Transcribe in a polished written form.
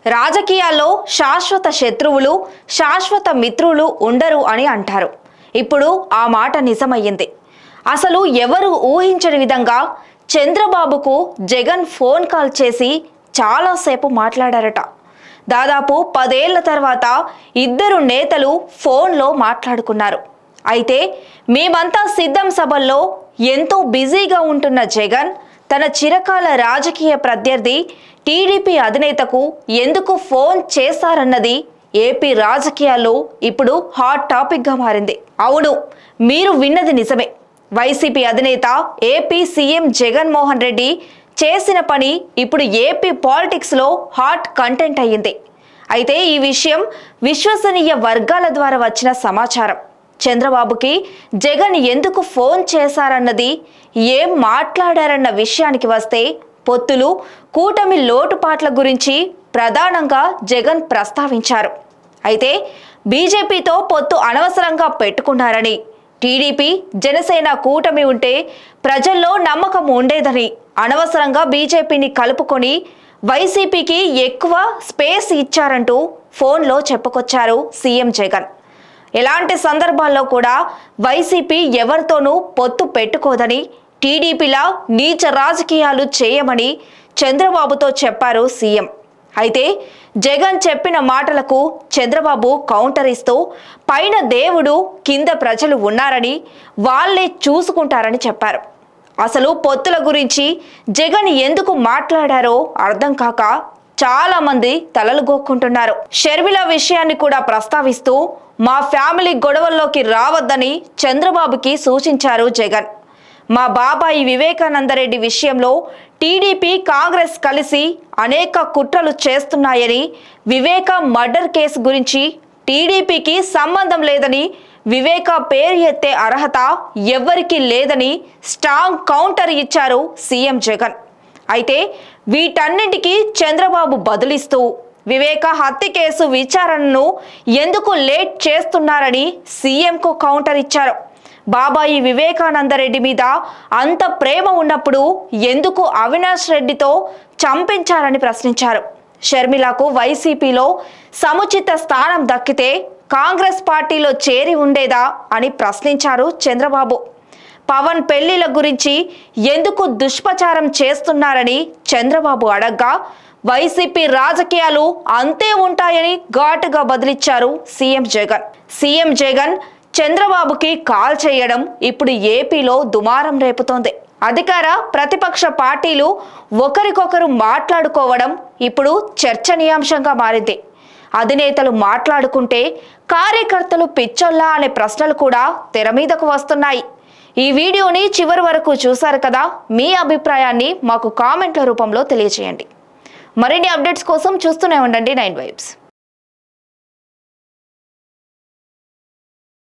రాజకీయాల్లో శాశ్వత శత్రువులు శాశ్వత మిత్రులు ఉండరు అని అంటారు. ఇప్పుడు ఆ మాట నిజమయ్యింది. అసలు ఎవరు ఊహించని విధంగా చంద్రబాబుకు జగన్ ఫోన్ కాల్ చేసి చాలాసేపు మాట్లాడారట. దాదాపు 10 ఏళ్ల తర్వాత ఇద్దరు నేతలు ఫోన్లో మాట్లాడుకున్నారు. అయితే మేమంతా సిద్ధం సభల్లో ఎంతో బిజీగా ఉంటున్న జగన్ తన చిరకాల రాజకీయ ప్రత్యర్థి టీడీపీ అధినేతకు ఎందుకు ఫోన్ చేశారన్నది ఏపీ రాజకీయాల్లో ఇప్పుడు హాట్ టాపిక్గా మారింది. అవును, మీరు విన్నది నిజమే. వైసీపీ అధినేత ఏపీ సీఎం జగన్మోహన్ రెడ్డి చేసిన పని ఇప్పుడు ఏపీ పాలిటిక్స్లో హాట్ కంటెంట్ అయ్యింది. అయితే ఈ విషయం విశ్వసనీయ వర్గాల ద్వారా వచ్చిన సమాచారం. చంద్రబాబుకి జగన్ ఎందుకు ఫోన్ చేశారన్నది, ఏం మాట్లాడారన్న విషయానికి వస్తే పొత్తులు, కూటమి లోటుపాట్ల గురించి ప్రధానంగా జగన్ ప్రస్తావించారు. అయితే బీజేపీతో పొత్తు అనవసరంగా పెట్టుకున్నారని, టీడీపీ జనసేన కూటమి ఉంటే ప్రజల్లో నమ్మకం ఉండేదని, అనవసరంగా బీజేపీని కలుపుకొని వైసీపీకి ఎక్కువ స్పేస్ ఇచ్చారంటూ ఫోన్లో చెప్పుకొచ్చారు సీఎం జగన్. ఎలాంటి సందర్భాల్లో కూడా వైసీపీ ఎవరితోనూ పొత్తు పెట్టుకోదని, టీడీపీలా నీచ రాజకీయాలు చేయమని చంద్రబాబుతో చెప్పారు సీఎం. అయితే జగన్ చెప్పిన మాటలకు చంద్రబాబు కౌంటర్ ఇస్తూ పైన దేవుడు కింద ప్రజలు ఉన్నారని, వాళ్ళే చూసుకుంటారని చెప్పారు. అసలు పొత్తుల గురించి జగన్ ఎందుకు మాట్లాడారో అర్థం కాక చాలా మంది తలలు గోక్కుంటున్నారు. షర్మిల విషయాన్ని కూడా ప్రస్తావిస్తూ మా ఫ్యామిలీ గొడవల్లోకి రావద్దని చంద్రబాబుకి సూచించారు జగన్. మా బాబాయి వివేకానందరెడ్డి విషయంలో టీడీపీ కాంగ్రెస్ కలిసి అనేక కుట్రలు చేస్తున్నాయని, వివేక మర్డర్ కేసు గురించి టీడీపీకి సంబంధం లేదని, వివేక పేరు ఎత్తే అర్హత ఎవ్వరికీ లేదని స్ట్రాంగ్ కౌంటర్ ఇచ్చారు సీఎం జగన్. అయితే వీటన్నింటికీ చంద్రబాబు బదులిస్తూ వివేక హత్య కేసు విచారణను ఎందుకు లేట్ చేస్తున్నారని సీఎంకు కౌంటర్ ఇచ్చారు. బాబాయి వివేకానందరెడ్డి మీద అంత ప్రేమ ఉన్నప్పుడు ఎందుకు అవినాష్ రెడ్డితో చంపించారని ప్రశ్నించారు. షర్మిలకు వైసీపీలో సముచిత స్థానం దక్కితే కాంగ్రెస్ పార్టీలో చేరి ఉండేదా అని ప్రశ్నించారు చంద్రబాబు. పవన్ పెళ్లిల గురించి ఎందుకు దుష్ప్రచారం చేస్తున్నారని చంద్రబాబు అడగ్గా వైసీపీ రాజకీయాలు అంతే ఉంటాయని ఘాటుగా బదిలిచ్చారు సీఎం జగన్. సీఎం జగన్ చంద్రబాబుకి కాల్ చేయడం ఇప్పుడు ఏపీలో దుమారం రేపుతోంది. అధికార ప్రతిపక్ష పార్టీలు ఒకరికొకరు మాట్లాడుకోవడం ఇప్పుడు చర్చనీయాంశంగా మారింది. అధినేతలు మాట్లాడుకుంటే కార్యకర్తలు పిచ్చోళ్ళా అనే ప్రశ్నలు కూడా తెర మీదకు వస్తున్నాయి. ఈ వీడియోని చివరి వరకు చూశారు కదా, మీ అభిప్రాయాన్ని మాకు కామెంట్ల రూపంలో తెలియజేయండి. మరిన్ని అప్డేట్స్ కోసం చూస్తూనే ఉండండి 9 వైబ్స్.